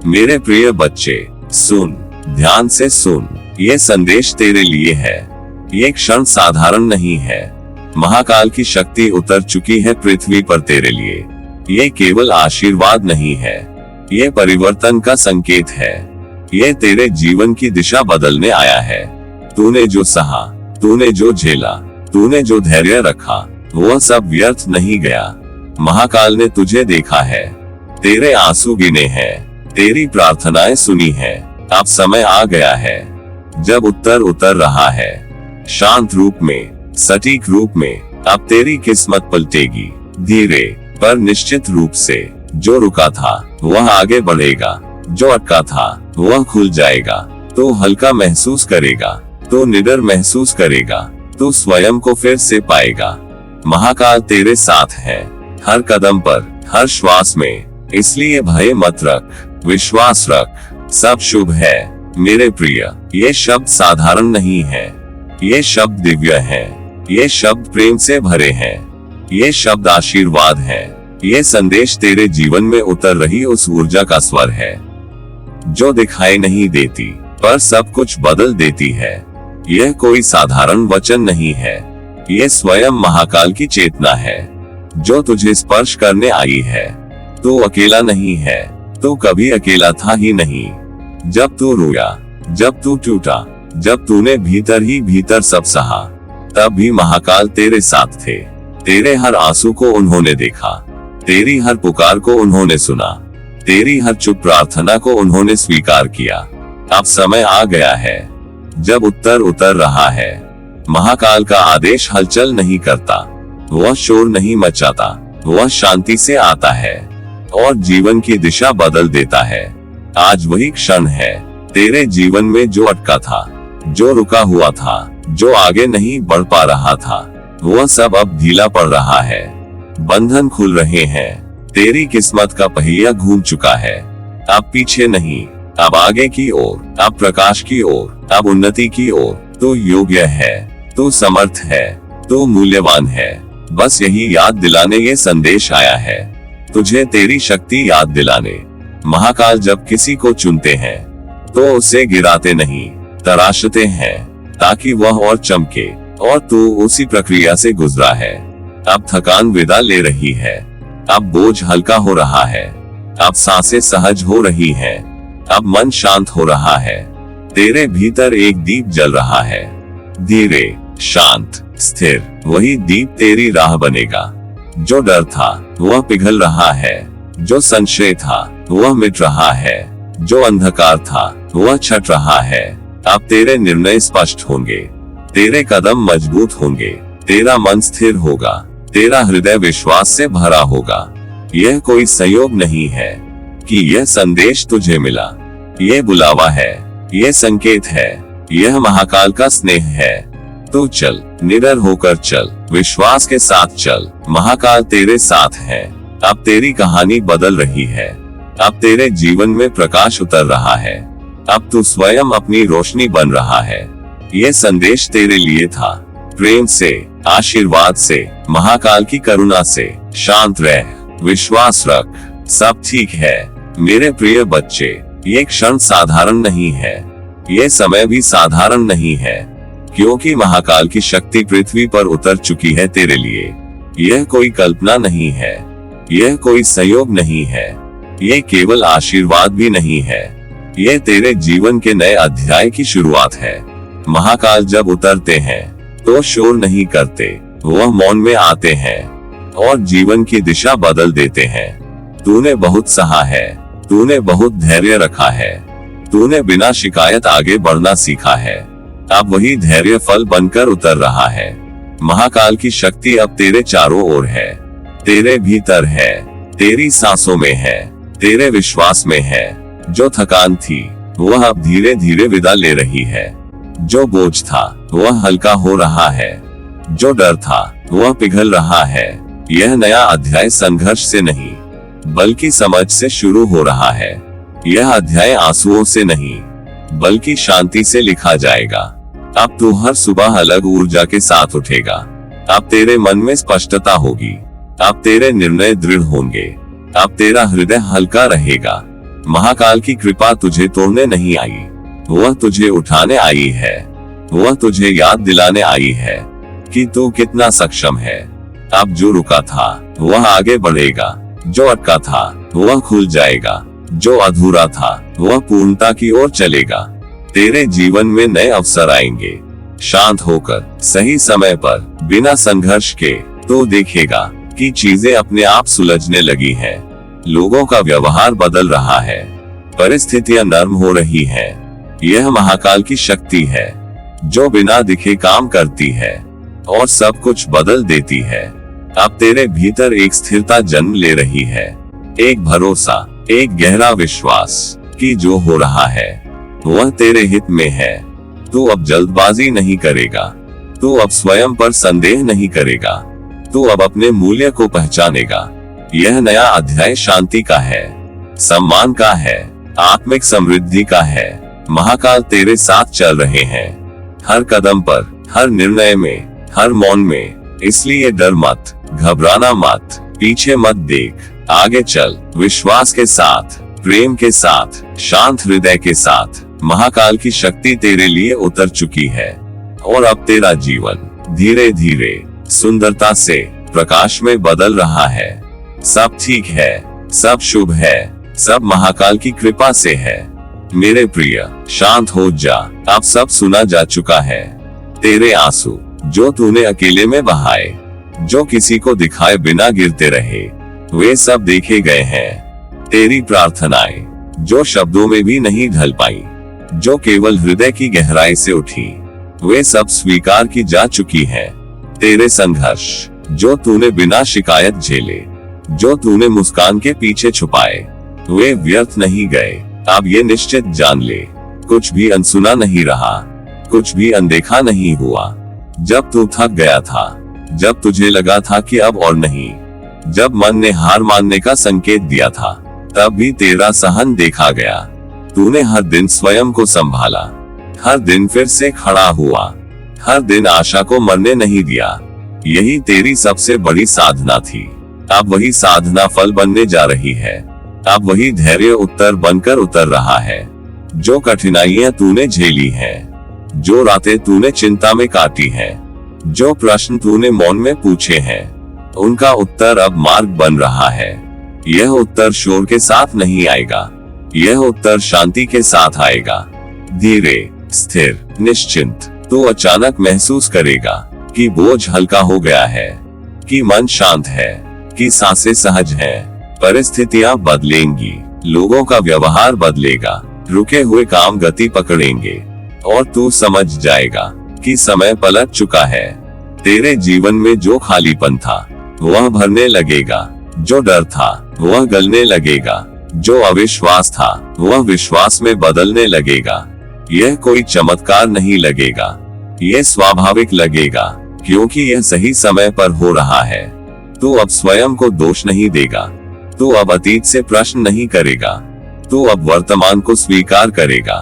मेरे प्रिय बच्चे, सुन, ध्यान से सुन, ये संदेश तेरे लिए है। ये क्षण साधारण नहीं है। महाकाल की शक्ति उतर चुकी है पृथ्वी पर तेरे लिए। ये केवल आशीर्वाद नहीं है, ये परिवर्तन का संकेत है। ये तेरे जीवन की दिशा बदलने आया है। तूने जो सहा, तूने जो झेला, तूने जो धैर्य रखा, वह सब व्यर्थ नहीं गया। महाकाल ने तुझे देखा है, तेरे आंसू गिने हैं, तेरी प्रार्थनाएं सुनी है। अब समय आ गया है जब उत्तर उतर रहा है, शांत रूप में, सटीक रूप में। अब तेरी किस्मत पलटेगी, धीरे पर निश्चित रूप से। जो रुका था वह आगे बढ़ेगा, जो अटका था वह खुल जाएगा। तो हल्का महसूस करेगा, तो निडर महसूस करेगा, तो स्वयं को फिर से पाएगा। महाकाल तेरे साथ है, हर कदम पर, हर श्वास में। इसलिए भय मत रख, विश्वास रख, सब शुभ है। मेरे प्रिय, ये शब्द साधारण नहीं है, ये शब्द दिव्य है। ये शब्द प्रेम से भरे हैं, ये शब्द आशीर्वाद है। ये संदेश तेरे जीवन में उतर रही उस ऊर्जा का स्वर है, जो दिखाई नहीं देती पर सब कुछ बदल देती है। यह कोई साधारण वचन नहीं है, ये स्वयं महाकाल की चेतना है, जो तुझे स्पर्श करने आई है। तू अकेला नहीं है, तू कभी अकेला था ही नहीं। जब तू रोया, जब तू टूटा, जब तूने भीतर ही भीतर सब सहा, तब भी महाकाल तेरे साथ थे। तेरे हर आंसू को उन्होंने देखा, तेरी हर पुकार को उन्होंने सुना, तेरी हर चुप प्रार्थना को उन्होंने स्वीकार किया। अब समय आ गया है जब उत्तर उतर रहा है। महाकाल का आदेश हलचल नहीं करता, वह शोर नहीं मचाता, वह शांति से आता है और जीवन की दिशा बदल देता है। आज वही क्षण है तेरे जीवन में जो अटका था, जो रुका हुआ था, जो आगे नहीं बढ़ पा रहा था, वह सब अब ढीला पड़ रहा है। बंधन खुल रहे हैं, तेरी किस्मत का पहिया घूम चुका है। अब पीछे नहीं, अब आगे की ओर, अब प्रकाश की ओर, अब उन्नति की ओर। तू योग्य है, तू समर्थ है, तू मूल्यवान है। बस यही याद दिलाने ये संदेश आया है, तुझे तेरी शक्ति याद दिलाने। महाकाल जब किसी को चुनते हैं तो उसे गिराते नहीं, तराशते हैं ताकि वह और चमके। और तू उसी प्रक्रिया से गुजरा है। अब थकान विदा ले रही है, अब बोझ हल्का हो रहा है, अब सांसें सहज हो रही हैं, अब मन शांत हो रहा है। तेरे भीतर एक दीप जल रहा है, धीरे, शांत, स्थिर। वही दीप तेरी राह बनेगा। जो डर था वह पिघल रहा है, जो संशय था वह मिट रहा है, जो अंधकार था वह छट रहा है। अब तेरे निर्णय स्पष्ट होंगे, तेरे कदम मजबूत होंगे, तेरा मन स्थिर होगा, तेरा हृदय विश्वास से भरा होगा। यह कोई संयोग नहीं है कि यह संदेश तुझे मिला, यह बुलावा है, यह संकेत है, यह महाकाल का स्नेह है। तो चल, निडर होकर चल, विश्वास के साथ चल। महाकाल तेरे साथ है। अब तेरी कहानी बदल रही है, अब तेरे जीवन में प्रकाश उतर रहा है, अब तू स्वयं अपनी रोशनी बन रहा है। यह संदेश तेरे लिए था, प्रेम से, आशीर्वाद से, महाकाल की करुणा से। शांत रह, विश्वास रख, सब ठीक है। मेरे प्रिय बच्चे, ये क्षण साधारण नहीं है, ये समय भी साधारण नहीं है, क्योंकि महाकाल की शक्ति पृथ्वी पर उतर चुकी है तेरे लिए। यह कोई कल्पना नहीं है, यह कोई संयोग नहीं है, यह केवल आशीर्वाद भी नहीं है, यह तेरे जीवन के नए अध्याय की शुरुआत है। महाकाल जब उतरते हैं तो शोर नहीं करते, वह मौन में आते हैं और जीवन की दिशा बदल देते हैं। तूने बहुत सहा है, तूने बहुत धैर्य रखा है, तूने बिना शिकायत आगे बढ़ना सीखा है। अब वही धैर्य फल बनकर उतर रहा है। महाकाल की शक्ति अब तेरे चारों ओर है, तेरे भीतर है, तेरी सांसों में है, तेरे विश्वास में है। जो थकान थी वह अब धीरे धीरे विदा ले रही है, जो बोझ था वह हल्का हो रहा है, जो डर था वह पिघल रहा है। यह नया अध्याय संघर्ष से नहीं बल्कि समझ से शुरू हो रहा है। यह अध्याय आंसुओं से नहीं बल्कि शांति से लिखा जाएगा। अब तू हर सुबह अलग ऊर्जा के साथ उठेगा। अब तेरे मन में स्पष्टता होगी, अब तेरे निर्णय दृढ़ होंगे, अब तेरा हृदय हल्का रहेगा। महाकाल की कृपा तुझे तोड़ने नहीं आई, वह तुझे उठाने आई है। वह तुझे याद दिलाने आई है कि तू कितना सक्षम है। अब जो रुका था वह आगे बढ़ेगा, जो अटका था वह खुल जाएगा, जो अधूरा था वह पूर्णता की ओर चलेगा। तेरे जीवन में नए अवसर आएंगे। शांत होकर, सही समय पर, बिना संघर्ष के तो देखेगा कि चीजें अपने आप सुलझने लगी हैं। लोगों का व्यवहार बदल रहा है, परिस्थितियां नर्म हो रही हैं। यह महाकाल की शक्ति है जो बिना दिखे काम करती है और सब कुछ बदल देती है। अब तेरे भीतर एक स्थिरता जन्म ले रही है, एक भरोसा, एक गहरा विश्वास कि जो हो रहा है वह तेरे हित में है। तू अब जल्दबाजी नहीं करेगा, तू अब स्वयं पर संदेह नहीं करेगा, तू अब अपने मूल्य को पहचानेगा। यह नया अध्याय शांति का है, सम्मान का है, आत्मिक समृद्धि का है। महाकाल तेरे साथ चल रहे हैं, हर कदम पर, हर निर्णय में, हर मौन में। इसलिए डर मत, घबराना मत, पीछे मत देख, आगे चल, विश्वास के साथ, प्रेम के साथ, शांत हृदय के साथ। महाकाल की शक्ति तेरे लिए उतर चुकी है और अब तेरा जीवन धीरे धीरे सुंदरता से प्रकाश में बदल रहा है। सब ठीक है, सब शुभ है, सब महाकाल की कृपा से है। मेरे प्रिय, शांत हो जा, अब सब सुना जा चुका है। तेरे आंसू जो तूने अकेले में बहाए, जो किसी को दिखाए बिना गिरते रहे, वे सब देखे गए हैं। तेरी प्रार्थनाएं जो शब्दों में भी नहीं ढल पाई, जो केवल हृदय की गहराई से उठी, वे सब स्वीकार की जा चुकी हैं। तेरे संघर्ष जो तूने बिना शिकायत झेले, जो तूने मुस्कान के पीछे छुपाए, वे व्यर्थ नहीं गए। अब ये निश्चित जान ले, कुछ भी अनसुना नहीं रहा, कुछ भी अनदेखा नहीं हुआ। जब तू थक गया था, जब तुझे लगा था कि अब और नहीं, जब मन ने हार मानने का संकेत दिया था, तब भी तेरा सहन देखा गया। तूने हर दिन स्वयं को संभाला, हर दिन फिर से खड़ा हुआ, हर दिन आशा को मरने नहीं दिया। यही तेरी सबसे बड़ी साधना थी। अब वही साधना फल बनने जा रही है। अब वही धैर्य उत्तर बनकर उतर रहा है। जो कठिनाइयां तूने झेली हैं, जो रातें तूने चिंता में काटी हैं, जो प्रश्न तूने मौन में पूछे हैं, उनका उत्तर अब मार्ग बन रहा है। यह उत्तर शोर के साथ नहीं आएगा, यह उत्तर शांति के साथ आएगा। धीरे, स्थिर, निश्चिंत। तू अचानक महसूस करेगा कि बोझ हल्का हो गया है, कि मन शांत है, कि सांसें सहज हैं। परिस्थितियां बदलेंगी, लोगों का व्यवहार बदलेगा, रुके हुए काम गति पकड़ेंगे और तू समझ जाएगा कि समय पलट चुका है। तेरे जीवन में जो खालीपन था वह भरने लगेगा, जो डर था वह गलने लगेगा, जो अविश्वास था वह विश्वास में बदलने लगेगा। यह कोई चमत्कार नहीं लगेगा, यह स्वाभाविक लगेगा, क्योंकि यह सही समय पर हो रहा है। तू अब स्वयं को दोष नहीं देगा, तू अब अतीत से प्रश्न नहीं करेगा, तू अब वर्तमान को स्वीकार करेगा।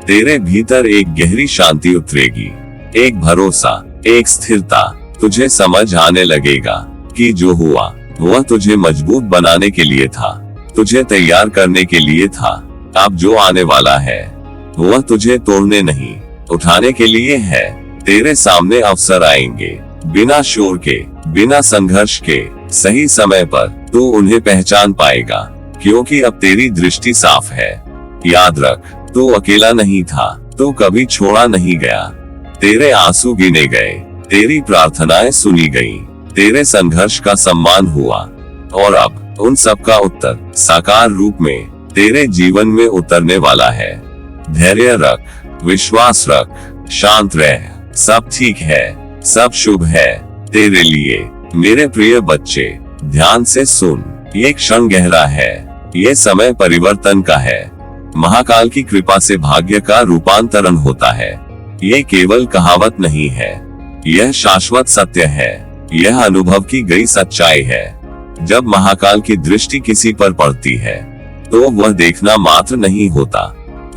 तेरे भीतर एक गहरी शांति उतरेगी, एक भरोसा, एक स्थिरता। तुझे समझ आने लगेगा कि जो हुआ वह तुझे मजबूत बनाने के लिए था, तुझे तैयार करने के लिए था। अब जो आने वाला है वह तुझे तोड़ने नहीं, उठाने के लिए है। तेरे सामने अवसर आएंगे, बिना शोर के, बिना संघर्ष के, सही समय पर तू उन्हें पहचान पाएगा, क्योंकि अब तेरी दृष्टि साफ है। याद रख, तू अकेला नहीं था, तू कभी छोड़ा नहीं गया। तेरे आंसू गिने गए, तेरी प्रार्थनाएं सुनी गईं, तेरे संघर्ष का सम्मान हुआ और अब उन सब का उत्तर साकार रूप में तेरे जीवन में उतरने वाला है। धैर्य रख, विश्वास रख, शांत रह, सब ठीक है, सब शुभ है तेरे लिए। मेरे प्रिय बच्चे, ध्यान से सुन, ये क्षण गहरा है, ये समय परिवर्तन का है। महाकाल की कृपा से भाग्य का रूपांतरण होता है। ये केवल कहावत नहीं है, यह शाश्वत सत्य है, यह अनुभव की गई सच्चाई है। जब महाकाल की दृष्टि किसी पर पड़ती है तो वह देखना मात्र नहीं होता,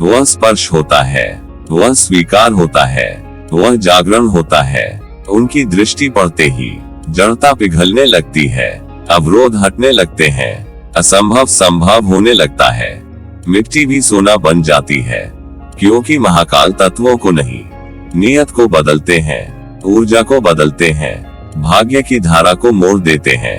वह स्पर्श होता है, वह स्वीकार होता है, वह जागरण होता है। उनकी दृष्टि पड़ते ही जड़ता पिघलने लगती है, अवरोध हटने लगते हैं, असंभव संभव होने लगता है। मिट्टी भी सोना बन जाती है, क्योंकि महाकाल तत्वों को नहीं, नियत को बदलते हैं, ऊर्जा को बदलते हैं, भाग्य की धारा को मोड़ देते हैं।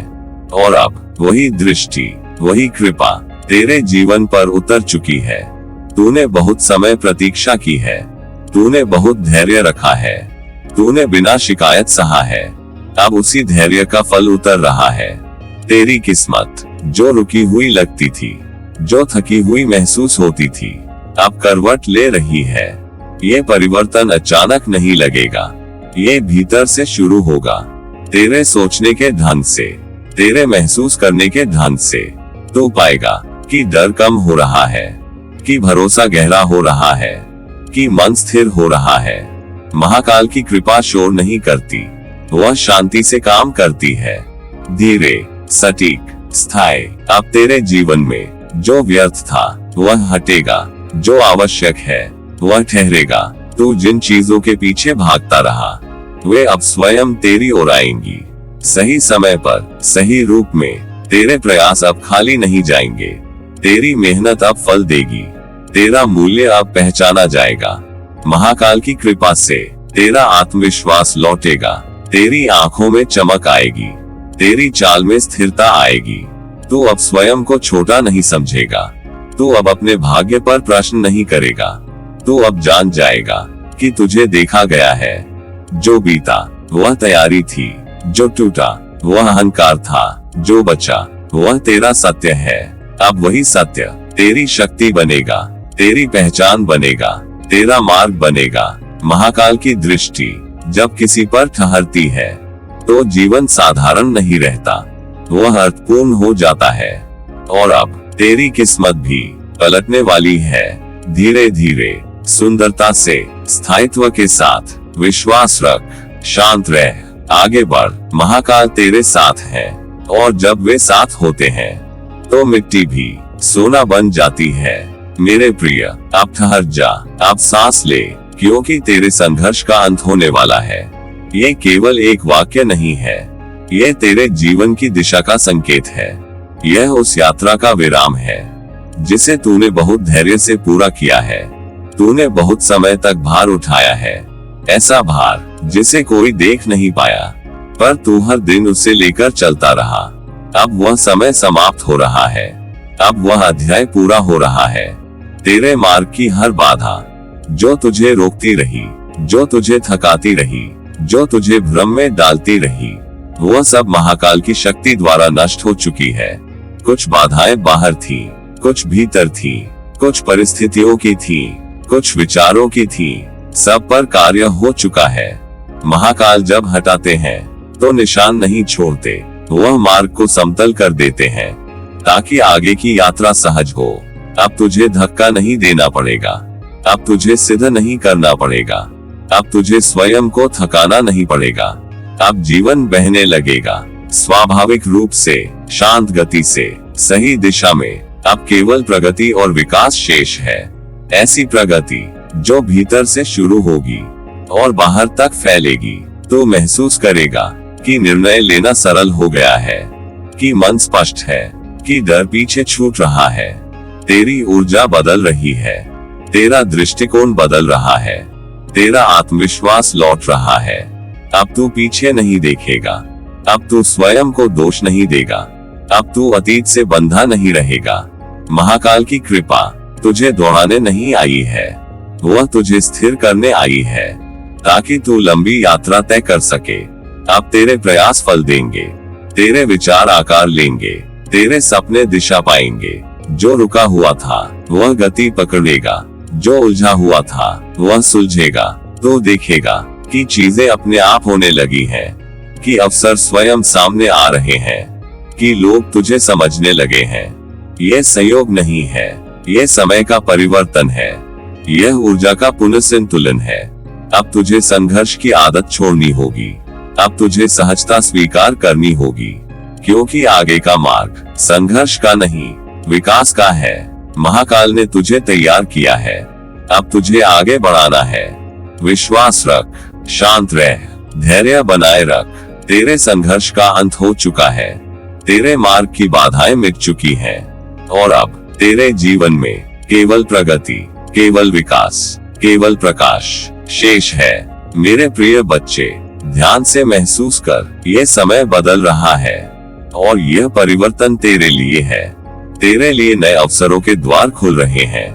और अब वही दृष्टि, वही कृपा तेरे जीवन पर उतर चुकी है। तूने बहुत समय प्रतीक्षा की है, तूने बहुत धैर्य रखा है, तूने बिना शिकायत सहा है। अब उसी धैर्य का फल उतर रहा है। तेरी किस्मत जो रुकी हुई लगती थी, जो थकी हुई महसूस होती थी, अब करवट ले रही है। ये परिवर्तन अचानक नहीं लगेगा, ये भीतर से शुरू होगा। तेरे सोचने के ढंग से, तेरे महसूस करने के ढंग से तू पाएगा कि डर कम हो रहा है, कि भरोसा गहरा हो रहा है, कि मन स्थिर हो रहा है। महाकाल की कृपा शोर नहीं करती, वह शांति से काम करती है, धीरे, सटीक, स्थायी। अब तेरे जीवन में जो व्यर्थ था वह हटेगा, जो आवश्यक है वह ठहरेगा। तू जिन चीजों के पीछे भागता रहा वे अब स्वयं तेरी ओर आएंगी, सही समय पर, सही रूप में। तेरे प्रयास अब खाली नहीं जाएंगे, तेरी मेहनत अब फल देगी, तेरा मूल्य अब पहचाना जाएगा। महाकाल की कृपा से तेरा आत्मविश्वास लौटेगा, तेरी आंखों में चमक आएगी, तेरी चाल में स्थिरता आएगी। तू अब स्वयं को छोटा नहीं समझेगा, तू अब अपने भाग्य पर प्रश्न नहीं करेगा। तू अब जान जाएगा कि तुझे देखा गया है। जो बीता वह तैयारी थी, जो टूटा वह अहंकार था, जो बचा वह तेरा सत्य है। अब वही सत्य तेरी शक्ति बनेगा, तेरी पहचान बनेगा, तेरा मार्ग बनेगा। महाकाल की दृष्टि जब किसी पर ठहरती है तो जीवन साधारण नहीं रहता, वह अर्थपूर्ण हो जाता है। और अब तेरी किस्मत भी पलटने वाली है, धीरे धीरे, सुंदरता से, स्थायित्व के साथ। विश्वास रख, शांत रह, आगे बढ़। महाकाल तेरे साथ है, और जब वे साथ होते हैं तो मिट्टी भी सोना बन जाती है। मेरे प्रिय, अब ठहर जा, अब सांस ले, क्योंकि तेरे संघर्ष का अंत होने वाला है। ये केवल एक वाक्य नहीं है, यह तेरे जीवन की दिशा का संकेत है। यह उस यात्रा का विराम है जिसे तूने बहुत धैर्य से पूरा किया है। तूने बहुत समय तक भार उठाया है, ऐसा भार जिसे कोई देख नहीं पाया, पर तू हर दिन उसे लेकर चलता रहा। अब वह समय समाप्त हो रहा है, अब वह अध्याय पूरा हो रहा है। तेरे मार्ग की हर बाधा जो तुझे रोकती रही, जो तुझे थकाती रही, जो तुझे भ्रम में डालती रही, वह सब महाकाल की शक्ति द्वारा नष्ट हो चुकी है। कुछ बाधाएं बाहर थी, कुछ भीतर थी, कुछ परिस्थितियों की थी, कुछ विचारों की थी, सब पर कार्य हो चुका है। महाकाल जब हटाते हैं तो निशान नहीं छोड़ते, वह मार्ग को समतल कर देते हैं ताकि आगे की यात्रा सहज हो। अब तुझे धक्का नहीं देना पड़ेगा, अब तुझे सिद्ध नहीं करना पड़ेगा, अब तुझे स्वयं को थकाना नहीं पड़ेगा। अब जीवन बहने लगेगा, स्वाभाविक रूप से, शांत गति से, सही दिशा में। अब केवल प्रगति और विकास शेष है, ऐसी प्रगति जो भीतर से शुरू होगी और बाहर तक फैलेगी। तो महसूस करेगा कि निर्णय लेना सरल हो गया है, कि मन स्पष्ट है, कि डर पीछे छूट रहा है। तेरी ऊर्जा बदल रही है, तेरा दृष्टिकोण बदल रहा है, तेरा आत्मविश्वास लौट रहा है। अब तू पीछे नहीं देखेगा, अब तू स्वयं को दोष नहीं देगा, अब तू अतीत से बंधा नहीं रहेगा। महाकाल की कृपा तुझे दौड़ाने नहीं आई है, वह तुझे स्थिर करने आई है ताकि तू लंबी यात्रा तय कर सके। अब तेरे प्रयास फल देंगे, तेरे विचार आकार लेंगे, तेरे सपने दिशा पाएंगे। जो रुका हुआ था वह गति पकड़ेगा, जो उलझा हुआ था वह सुलझेगा। तो देखेगा कि चीजें अपने आप होने लगी हैं, कि अवसर स्वयं सामने आ रहे हैं, कि लोग तुझे समझने लगे हैं। यह संयोग नहीं है, यह समय का परिवर्तन है, यह ऊर्जा का पुनर्संतुलन है। अब तुझे संघर्ष की आदत छोड़नी होगी, अब तुझे सहजता स्वीकार करनी होगी, क्योंकि आगे का मार्ग संघर्ष का नहीं, विकास का है। महाकाल ने तुझे तैयार किया है, अब तुझे आगे बढ़ाना है। विश्वास रख, शांत रह, धैर्य बनाए रख। तेरे संघर्ष का अंत हो चुका है, तेरे मार्ग की बाधाएं मिट चुकी हैं, और अब तेरे जीवन में केवल प्रगति, केवल विकास, केवल प्रकाश शेष है। मेरे प्रिय बच्चे, ध्यान से महसूस कर, ये समय बदल रहा है और यह परिवर्तन तेरे लिए है। तेरे लिए नए अवसरों के द्वार खुल रहे हैं।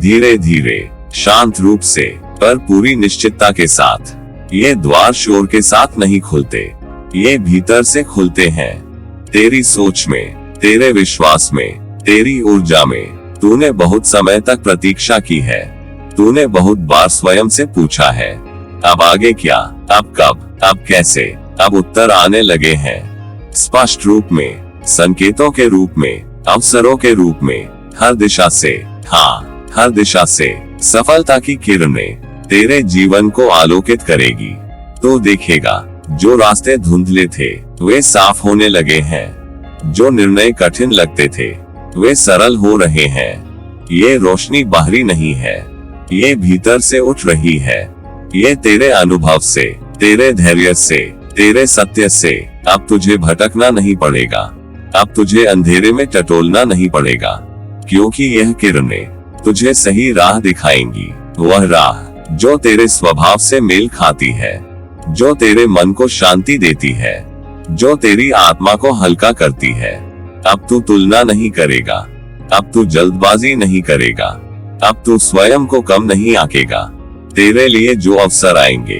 धीरे धीरे, शांत रूप से, पर पूरी निश्चितता के साथ। ये द्वार शोर के साथ नहीं खुलते, ये भीतर से खुलते हैं। तेरी सोच में, तेरे विश्वास में, तेरी ऊर्जा में। तूने बहुत समय तक प्रतीक्षा की है। तूने बहुत बार स्वयं से पूछा है, अब आगे क्या, अब कब, अब कैसे। अब उत्तर आने लगे हैं, स्पष्ट रूप में, संकेतों के रूप में, अवसरों के रूप में, हर दिशा से। हाँ, हर दिशा से सफलता की किरणें तेरे जीवन को आलोकित करेगी। तो देखेगा, जो रास्ते धुंधले थे वे साफ होने लगे हैं। जो निर्णय कठिन लगते थे वे सरल हो रहे हैं। ये रोशनी बाहरी नहीं है, ये भीतर से उठ रही है। ये तेरे अनुभव से, तेरे धैर्य से, तेरे सत्य से। अब तुझे भटकना नहीं पड़ेगा, अब तुझे अंधेरे में टटोलना नहीं पड़ेगा, क्योंकि यह किरणें तुझे सही राह दिखाएंगी। वह राह जो तेरे स्वभाव से मेल खाती है, जो तेरे मन को शांति देती है, जो तेरी आत्मा को हल्का करती है। अब तू तुलना नहीं करेगा, अब तू जल्दबाजी नहीं करेगा, अब तू स्वयं को कम नहीं आंकेगा। तेरे लिए जो अवसर आएंगे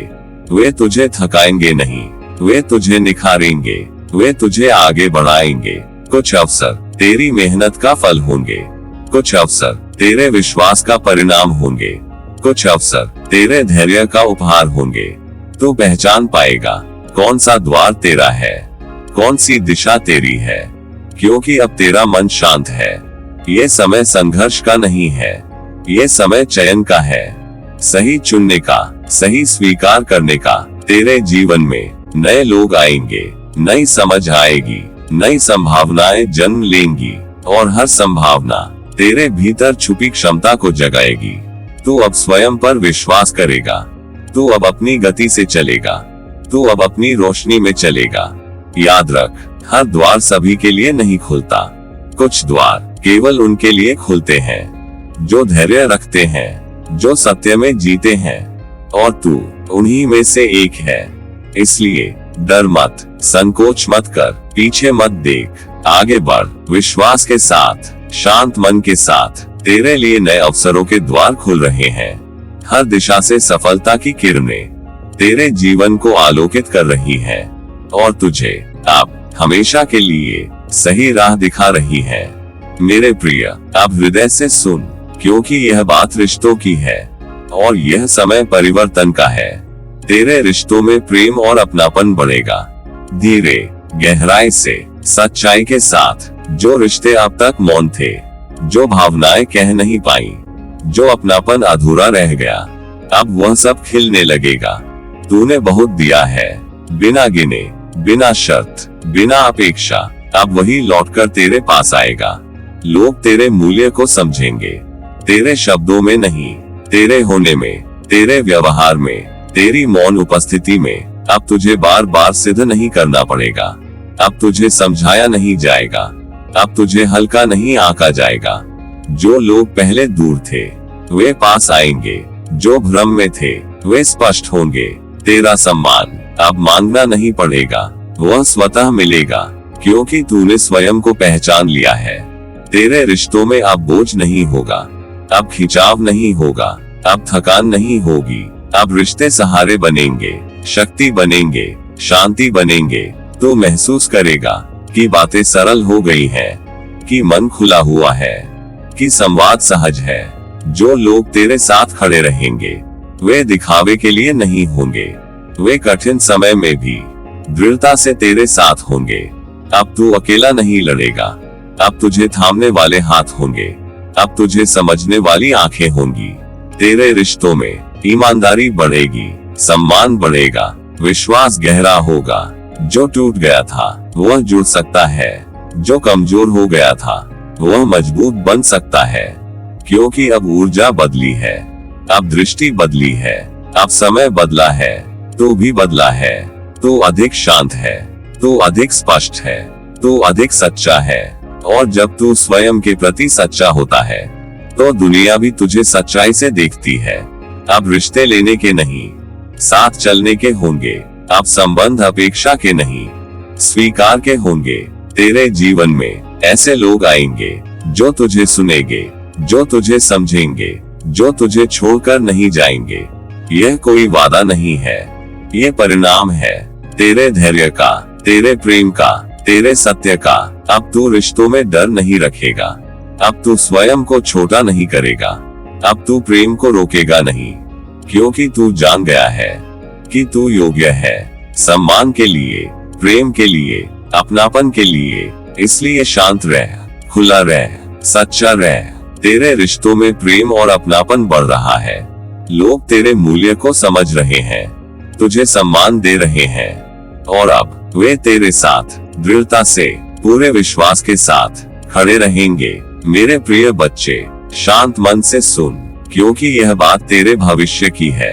वे तुझे थकाएंगे नहीं, वे तुझे निखारेंगे, वे तुझे आगे बढ़ाएंगे। कुछ अवसर तेरी मेहनत का फल होंगे, कुछ अवसर तेरे विश्वास का परिणाम होंगे, कुछ अवसर तेरे धैर्य का उपहार होंगे। तू पहचान पाएगा कौन सा द्वार तेरा है, कौन सी दिशा तेरी है, क्योंकि अब तेरा मन शांत है। ये समय संघर्ष का नहीं है, ये समय चयन का है, सही चुनने का, सही स्वीकार करने का। तेरे जीवन में नए लोग आएंगे, नई समझ आएगी, नई संभावनाएं जन्म लेंगी और हर संभावना तेरे भीतर छुपी क्षमता को जगाएगी। तू अब स्वयं पर विश्वास करेगा, तू अब अपनी गति से चलेगा, तू अब अपनी रोशनी में चलेगा। याद रख, हर द्वार सभी के लिए नहीं खुलता, कुछ द्वार केवल उनके लिए खुलते हैं जो धैर्य रखते हैं, जो सत्य में जीते हैं, और तू उन्हीं में से एक है। इसलिए डर मत, संकोच मत कर, पीछे मत देख, आगे बढ़ विश्वास के साथ, शांत मन के साथ। तेरे लिए नए अवसरों के द्वार खुल रहे हैं। हर दिशा से सफलता की किरणें तेरे जीवन को आलोकित कर रही हैं और तुझे अब हमेशा के लिए सही राह दिखा रही है। मेरे प्रिय, अब हृदय से सुन, क्योंकि यह बात रिश्तों की है और यह समय परिवर्तन का है। तेरे रिश्तों में प्रेम और अपनापन बढ़ेगा, धीरे, गहराई से, सच्चाई के साथ। जो रिश्ते अब तक मौन थे, जो भावनाएं कह नहीं पाई, जो अपनापन अधूरा रह गया, अब वह सब खिलने लगेगा। तूने बहुत दिया है, बिना गिने, बिना शर्त, बिना अपेक्षा। अब वही लौटकर तेरे पास आएगा। लोग तेरे मूल्य को समझेंगे, तेरे शब्दों में नहीं, तेरे होने में, तेरे व्यवहार में, तेरी मौन उपस्थिति में। अब तुझे बार बार सिद्ध नहीं करना पड़ेगा, अब तुझे समझाया नहीं जाएगा, अब तुझे हल्का नहीं आंका जाएगा। जो लोग पहले दूर थे वे पास आएंगे, जो भ्रम में थे वे स्पष्ट होंगे। तेरा सम्मान अब मांगना नहीं पड़ेगा, वह स्वतः मिलेगा, क्योंकि तूने स्वयं को पहचान लिया है। तेरे रिश्तों में अब बोझ नहीं होगा, अब खिंचाव नहीं होगा, अब थकान नहीं होगी। अब रिश्ते सहारे बनेंगे, शक्ति बनेंगे, शांति बनेंगे। तो महसूस करेगा कि बातें सरल हो गई हैं, कि मन खुला हुआ है, कि संवाद सहज है। जो लोग तेरे साथ खड़े रहेंगे वे दिखावे के लिए नहीं होंगे, वे कठिन समय में भी दृढ़ता से तेरे साथ होंगे। अब तू अकेला नहीं लड़ेगा, अब तुझे थामने वाले हाथ होंगे, अब तुझे समझने वाली आंखें होंगी। तेरे रिश्तों में ईमानदारी बढ़ेगी, सम्मान बढ़ेगा, विश्वास गहरा होगा। जो टूट गया था वह जुड़ सकता है, जो कमजोर हो गया था वह मजबूत बन सकता है, क्योंकि अब ऊर्जा बदली है, अब दृष्टि बदली है, अब समय बदला है, तू भी बदला है। तू अधिक शांत है, तू अधिक स्पष्ट है, तू अधिक सच्चा है। और जब तू स्वयं के प्रति सच्चा होता है तो दुनिया भी तुझे सच्चाई से देखती है। अब रिश्ते लेने के नहीं, साथ चलने के होंगे। अब संबंध अपेक्षा के नहीं, स्वीकार के होंगे। तेरे जीवन में ऐसे लोग आएंगे जो तुझे सुनेंगे, जो तुझे समझेंगे, जो तुझे छोड़कर नहीं जाएंगे। यह कोई वादा नहीं है, ये परिणाम है तेरे धैर्य का, तेरे प्रेम का, तेरे सत्य का। अब तू रिश्तों में डर नहीं रखेगा, अब तू स्वयं को छोटा नहीं करेगा, अब तू प्रेम को रोकेगा नहीं, क्योंकि तू जान गया है कि तू योग्य है सम्मान के लिए, प्रेम के लिए, अपनापन के लिए। इसलिए शांत रह, खुला रह, सच्चा रह। तेरे रिश्तों में प्रेम और अपनापन बढ़ रहा है। लोग तेरे मूल्य को समझ रहे हैं, तुझे सम्मान दे रहे हैं, और अब वे तेरे साथ दृढ़ता से, पूरे विश्वास के साथ खड़े रहेंगे। मेरे प्रिय बच्चे, शांत मन से सुन, क्योंकि यह बात तेरे भविष्य की है,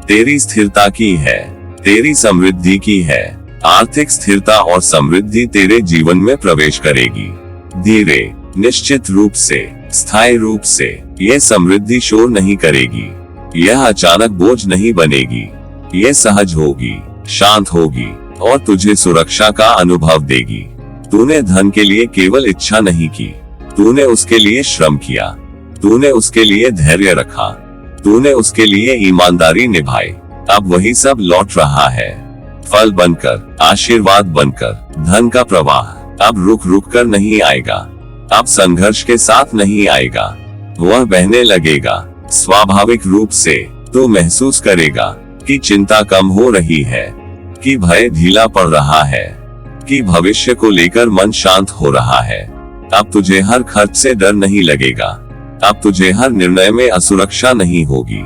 तेरी स्थिरता की है, तेरी समृद्धि की है। आर्थिक स्थिरता और समृद्धि तेरे जीवन में प्रवेश करेगी। धीरे, निश्चित रूप से, स्थायी रूप से। यह समृद्धि शोर नहीं करेगी, यह अचानक बोझ नहीं बनेगी। यह सहज होगी, शांत होगी और तुझे सुरक्षा का अनुभव देगी। तूने धन के लिए केवल इच्छा नहीं की, तूने उसके लिए श्रम किया, तूने उसके लिए धैर्य रखा, तूने उसके लिए ईमानदारी निभाई। अब वही सब लौट रहा है, फल बनकर, आशीर्वाद बनकर। धन का प्रवाह अब रुक रुक कर नहीं आएगा, अब संघर्ष के साथ नहीं आएगा, वह बहने लगेगा। स्वाभाविक रूप से तू महसूस करेगा कि चिंता कम हो रही है, कि भय ढीला पड़ रहा है, कि भविष्य को लेकर मन शांत हो रहा है। अब तुझे हर खर्च से डर नहीं लगेगा, अब तुझे हर निर्णय में असुरक्षा नहीं होगी,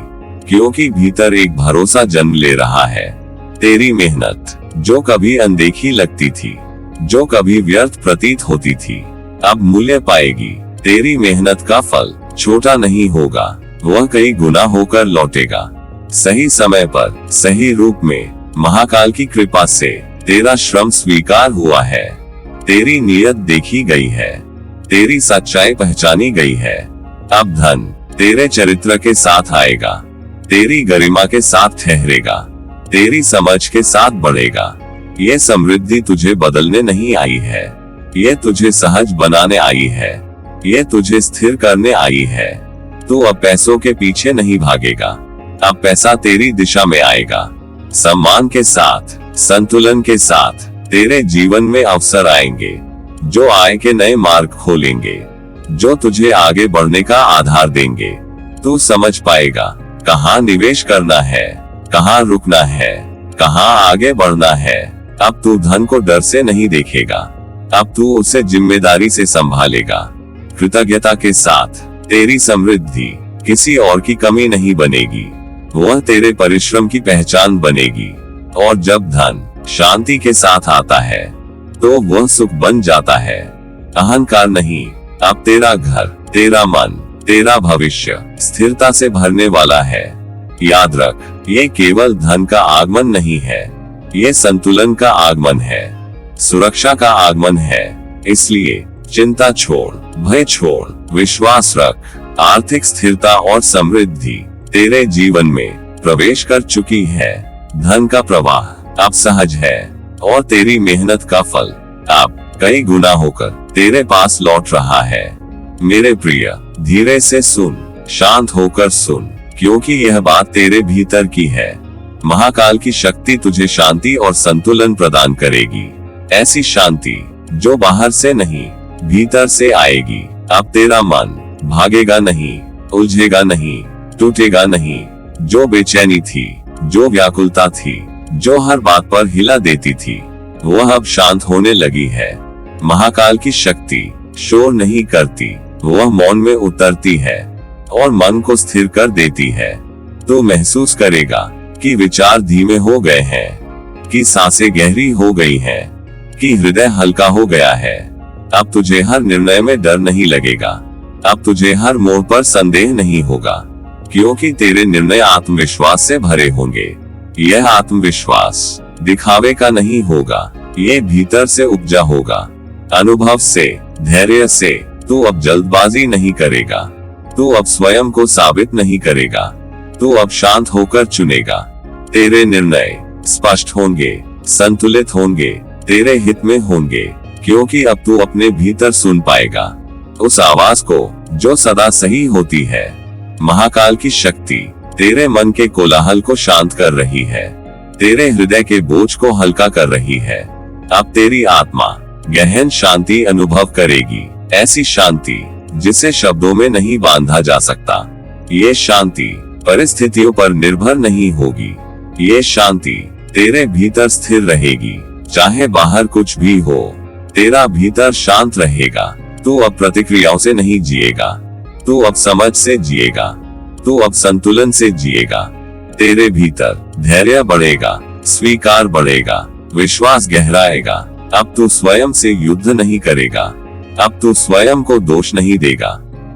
क्योंकि भीतर एक भरोसा जन्म ले रहा है। तेरी मेहनत जो कभी अनदेखी लगती थी, जो कभी व्यर्थ प्रतीत होती थी, अब मूल्य पाएगी। तेरी मेहनत का फल छोटा नहीं होगा, वह कई गुना होकर लौटेगा। सही समय पर, सही रूप में, महाकाल की कृपा से तेरा श्रम स्वीकार हुआ है, तेरी नियत देखी गई है, तेरी सच्चाई पहचानी गई है। अब धन तेरे चरित्र के साथ आएगा, तेरी गरिमा के साथ ठहरेगा, तेरी समझ के साथ बढ़ेगा। ये समृद्धि तुझे बदलने नहीं आई है, ये तुझे सहज बनाने आई है, ये तुझे स्थिर करने आई है। तू अब पैसों के पीछे नहीं भागेगा, अब पैसा तेरी दिशा में आएगा। सम्मान के साथ, संतुलन के साथ तेरे जीवन में अवसर आएंगे, जो आय के नए मार्ग खोलेंगे, जो तुझे आगे बढ़ने का आधार देंगे। तू समझ पाएगा कहाँ निवेश करना है, कहाँ रुकना है, कहाँ आगे बढ़ना है। अब तू धन को डर से नहीं देखेगा, अब तू उसे जिम्मेदारी से संभालेगा। कृतज्ञता के साथ तेरी समृद्धि किसी और की कमी नहीं बनेगी, वह तेरे परिश्रम की पहचान बनेगी। और जब धन शांति के साथ आता है तो वह सुख बन जाता है, अहंकार नहीं। अब तेरा घर, तेरा मन, तेरा भविष्य स्थिरता से भरने वाला है। याद रख, ये केवल धन का आगमन नहीं है, ये संतुलन का आगमन है, सुरक्षा का आगमन है। इसलिए चिंता छोड़, भय छोड़, विश्वास रख। आर्थिक स्थिरता और समृद्धि तेरे जीवन में प्रवेश कर चुकी है। धन का प्रवाह अब सहज है और तेरी मेहनत का फल अब कई गुना होकर तेरे पास लौट रहा है। मेरे प्रिय, धीरे से सुन, शांत होकर सुन, क्योंकि यह बात तेरे भीतर की है। महाकाल की शक्ति तुझे शांति और संतुलन प्रदान करेगी, ऐसी शांति जो बाहर से नहीं, भीतर से आएगी। अब तेरा मन भागेगा नहीं, उलझेगा नहीं, टूटेगा नहीं। जो बेचैनी थी, जो व्याकुलता थी, जो हर बात पर हिला देती थी, वह अब शांत होने लगी है। महाकाल की शक्ति शोर नहीं करती, वह मौन में उतरती है और मन को स्थिर कर देती है। तो महसूस करेगा कि विचार धीमे हो गए हैं, कि सांसें गहरी हो गई हैं, कि हृदय हल्का हो गया है। अब तुझे हर निर्णय में डर नहीं लगेगा, अब तुझे हर मोड़ पर संदेह नहीं होगा, क्योंकि तेरे निर्णय आत्मविश्वास से भरे होंगे। यह आत्मविश्वास दिखावे का नहीं होगा, ये भीतर से उपजा होगा, अनुभव से, धैर्य से। तू अब जल्दबाजी नहीं करेगा, तू अब स्वयं को साबित नहीं करेगा, तू अब शांत होकर चुनेगा। तेरे निर्णय स्पष्ट होंगे, संतुलित होंगे, तेरे हित में होंगे, क्योंकि अब तू अपने भीतर सुन पाएगा उस आवाज को जो सदा सही होती है। महाकाल की शक्ति तेरे मन के कोलाहल को शांत कर रही है, तेरे हृदय के बोझ को हल्का कर रही है। अब तेरी आत्मा गहन शांति अनुभव करेगी, ऐसी शांति जिसे शब्दों में नहीं बांधा जा सकता। ये शांति परिस्थितियों पर निर्भर नहीं होगी, ये शांति तेरे भीतर स्थिर रहेगी। चाहे बाहर कुछ भी हो, तेरा भीतर शांत रहेगा। तू अब प्रतिक्रियाओं से नहीं जिएगा, तू अब समझ से जिएगा, तू अब संतुलन से जिएगा। तेरे भीतर धैर्य बढ़ेगा, स्वीकार बढ़ेगा, विश्वास गहराएगा। अब तू स्वयं से युद्ध नहीं करेगा, अब तू स्वयं को दोष नहीं देगा,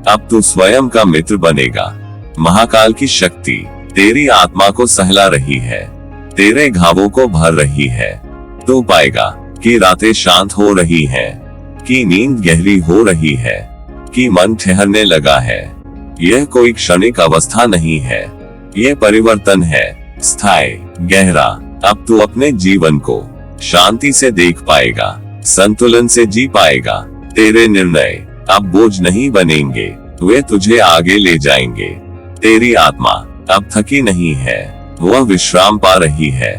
अब तू स्वयं का मित्र बनेगा। महाकाल की शक्ति तेरी आत्मा को सहला रही है, तेरे घावों को भर रही है। तू पाएगा कि रातें शांत हो रही हैं, कि नींद गहरी हो रही है, कि मन ठहरने लगा है। यह कोई क्षणिक अवस्था नहीं है, यह परिवर्तन है, स्थायी, गहरा। अब तू अपने जीवन को शांति से देख पाएगा, संतुलन से जी पाएगा। तेरे निर्णय अब बोझ नहीं बनेंगे, वे तुझे आगे ले जाएंगे। तेरी आत्मा अब थकी नहीं है, वह विश्राम पा रही है।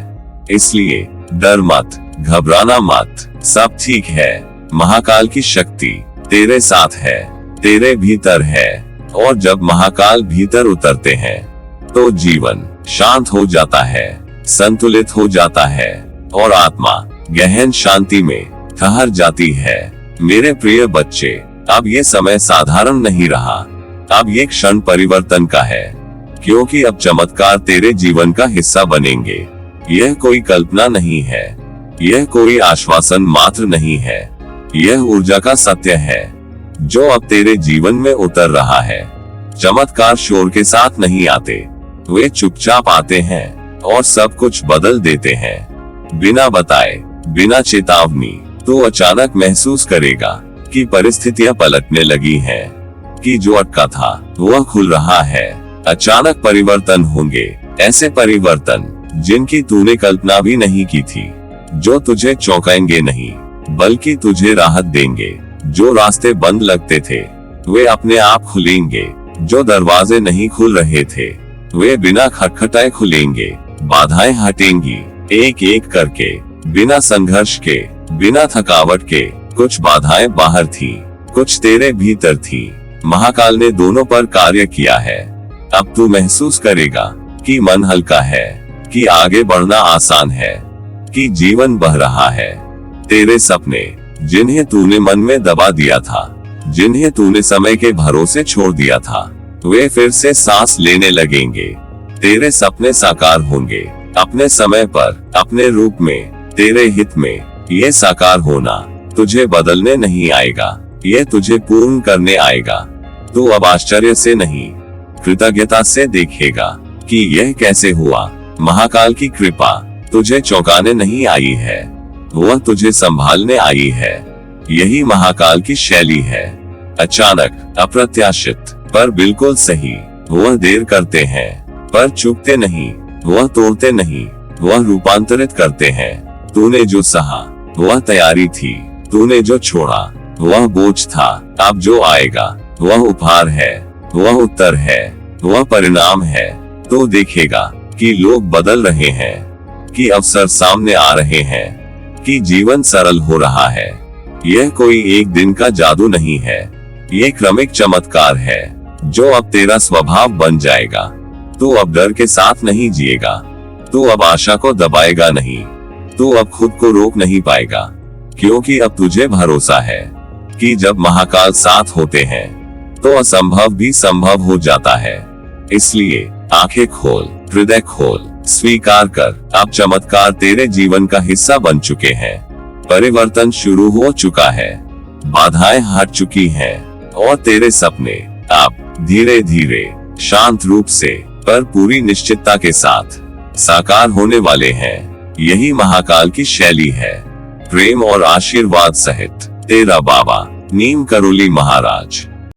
इसलिए डर मत, घबराना मत, सब ठीक है। महाकाल की शक्ति तेरे साथ है, तेरे भीतर है। और जब महाकाल भीतर उतरते हैं तो जीवन शांत हो जाता है, संतुलित हो जाता है और आत्मा गहन शांति में ठहर जाती है। मेरे प्रिय बच्चे, अब ये समय साधारण नहीं रहा, अब ये क्षण परिवर्तन का है, क्योंकि अब चमत्कार तेरे जीवन का हिस्सा बनेंगे। यह कोई कल्पना नहीं है, यह कोई आश्वासन मात्र नहीं है, यह ऊर्जा का सत्य है जो अब तेरे जीवन में उतर रहा है। चमत्कार शोर के साथ नहीं आते, वे चुपचाप आते हैं और सब कुछ बदल देते हैं। बिना बताए, बिना चेतावनी, तो अचानक महसूस करेगा कि परिस्थितियां पलटने लगी हैं, कि जो अटका था वह खुल रहा है। अचानक परिवर्तन होंगे, ऐसे परिवर्तन जिनकी तूने कल्पना भी नहीं की थी, जो तुझे चौंकाएंगे नहीं बल्कि तुझे राहत देंगे। जो रास्ते बंद लगते थे वे अपने आप खुलेंगे, जो दरवाजे नहीं खुल रहे थे वे बिना खटखटाए खुलेंगे। बाधाएं हटेंगी एक एक करके, बिना संघर्ष के, बिना थकावट के। कुछ बाधाएं बाहर थी, कुछ तेरे भीतर थी। महाकाल ने दोनों पर कार्य किया है। अब तू महसूस करेगा कि मन हल्का है, कि आगे बढ़ना आसान है, कि जीवन बह रहा है। तेरे सपने जिन्हें तूने मन में दबा दिया था, जिन्हें तूने समय के भरोसे छोड़ दिया था, वे फिर से सांस लेने लगेंगे। तेरे सपने साकार होंगे अपने समय पर, अपने रूप में, तेरे हित में। ये साकार होना तुझे बदलने नहीं आएगा, ये तुझे पूर्ण करने आएगा। तू अब आश्चर्य से नहीं, कृतज्ञता से देखेगा कि यह कैसे हुआ। महाकाल की कृपा तुझे चौंकाने नहीं आई है, वह तुझे संभालने आई है। यही महाकाल की शैली है। अचानक, अप्रत्याशित, पर बिल्कुल सही। वह देर करते हैं पर चूकते नहीं, वह तोड़ते नहीं, वह रूपांतरित करते हैं। तूने जो सहा वह तैयारी थी, तूने जो छोड़ा वह बोझ था। अब जो आएगा वह उपहार है, वह उत्तर है, वह परिणाम है। तो देखेगा कि लोग बदल रहे हैं, कि अवसर सामने आ रहे हैं, कि जीवन सरल हो रहा है। यह कोई एक दिन का जादू नहीं है, यह क्रमिक चमत्कार है जो अब तेरा स्वभाव बन जाएगा। तू अब डर के साथ नहीं जिएगा, तू अब आशा को दबाएगा नहीं, तू अब खुद को रोक नहीं पाएगा, क्योंकि अब तुझे भरोसा है कि जब महाकाल साथ होते हैं तो असंभव भी संभव हो जाता है। इसलिए आंखें खोल, हृदय खोल, स्वीकार कर, अब चमत्कार तेरे जीवन का हिस्सा बन चुके हैं। परिवर्तन शुरू हो चुका है, बाधाएं हट चुकी हैं और तेरे सपने अब धीरे धीरे, शांत रूप से, पर पूरी निश्चितता के साथ साकार होने वाले हैं। यही महाकाल की शैली है। प्रेम और आशीर्वाद सहित तेरा बाबा नीम करोली महाराज।